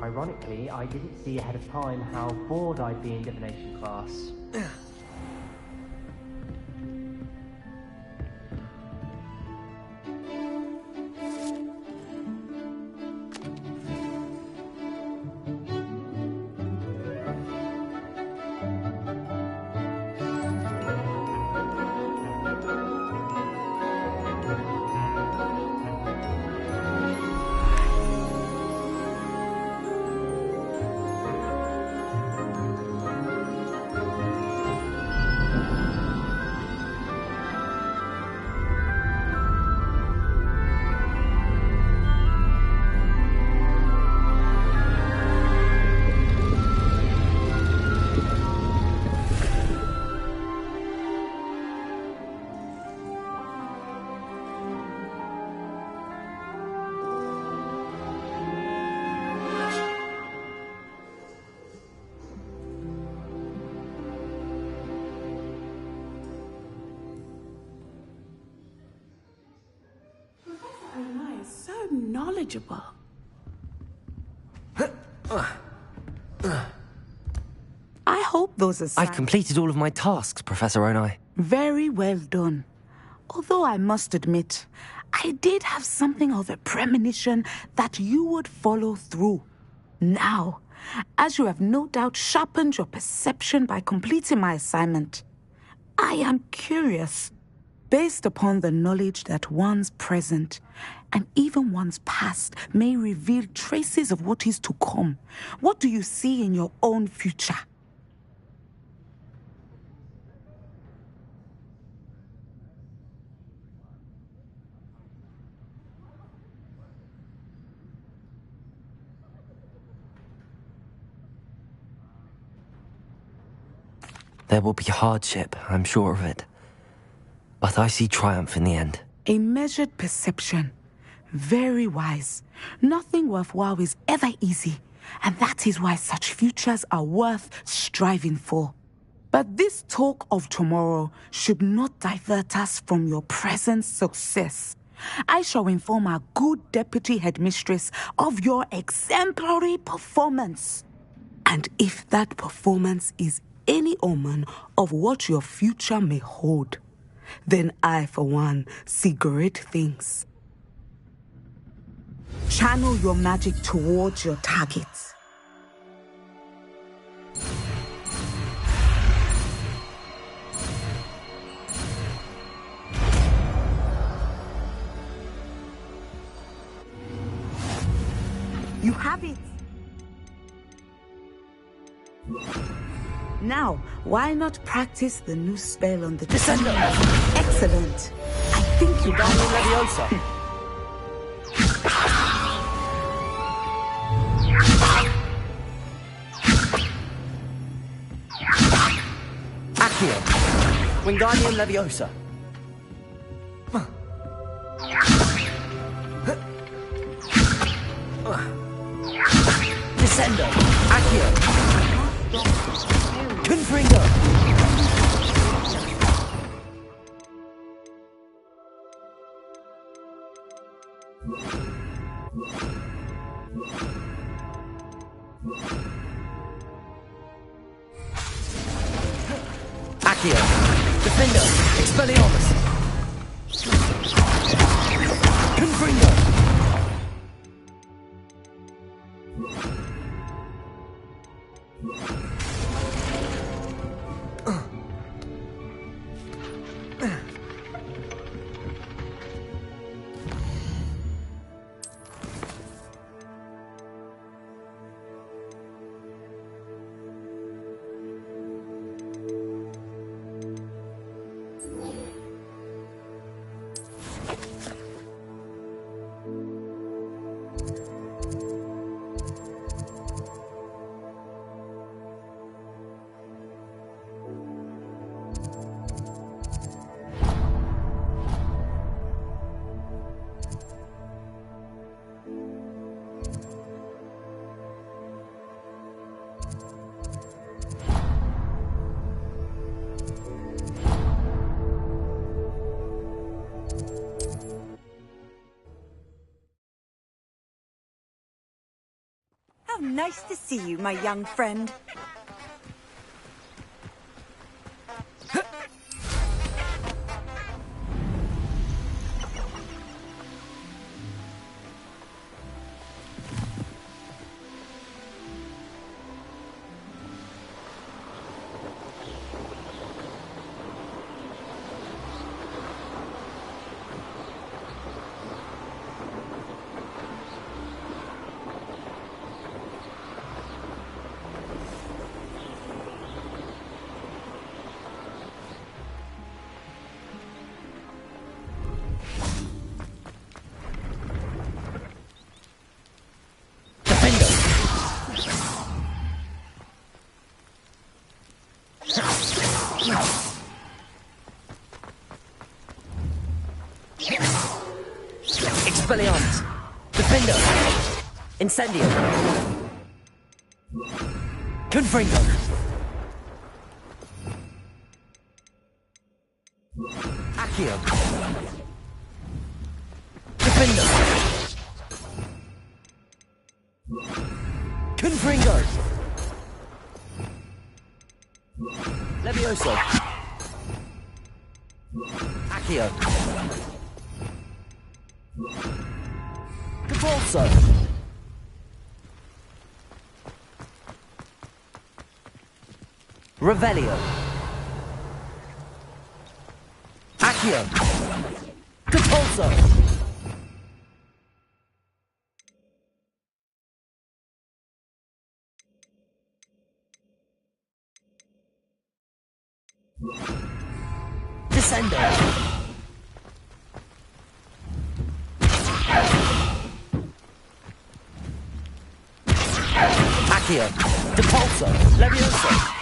Speaker 11: Ironically, I didn't see ahead of time how bored I'd be in divination class.
Speaker 5: Knowledgeable. I hope those are
Speaker 1: I've completed all of my tasks, Professor Onai.
Speaker 5: very well done. Although I must admit, I did have something of a premonition that you would follow through. Now, as you have no doubt sharpened your perception by completing my assignment, I am curious. Based upon the knowledge that one's present and even one's past may reveal traces of what is to come, what do you see in your own future?
Speaker 1: There will be hardship, I'm sure of it. But I see triumph in the end.
Speaker 5: A measured perception. Very wise. Nothing worthwhile is ever easy, and that is why such futures are worth striving for. But this talk of tomorrow should not divert us from your present success. I shall inform our good deputy headmistress of your exemplary performance. And if that performance is any omen of what your future may hold, then I, for one, see great things. Channel your magic towards your targets. You have it! Now, why not practice the new spell on the
Speaker 10: Descender!
Speaker 5: Excellent! I think you got
Speaker 10: Wingardium Leviosa! Accio! Wingardium Leviosa! Descendo! Accio! Confringo! Accio! Defender! Expelliarmus! Confringo!
Speaker 8: How nice to see you, my young friend.
Speaker 10: Expelliarmus! Defender! Incendio! Confringo! Accio! Defender! Confringo! Levioso! Accio! Convulso! Revelio!
Speaker 1: Accio! Depulso! Descendo! Accio! Depulso! Levioso!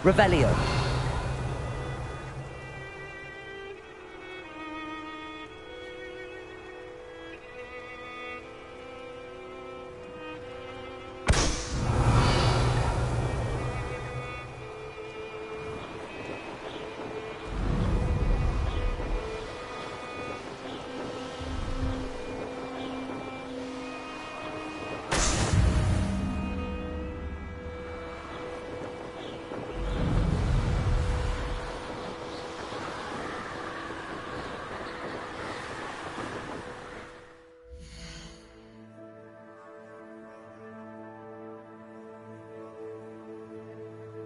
Speaker 1: Revelio.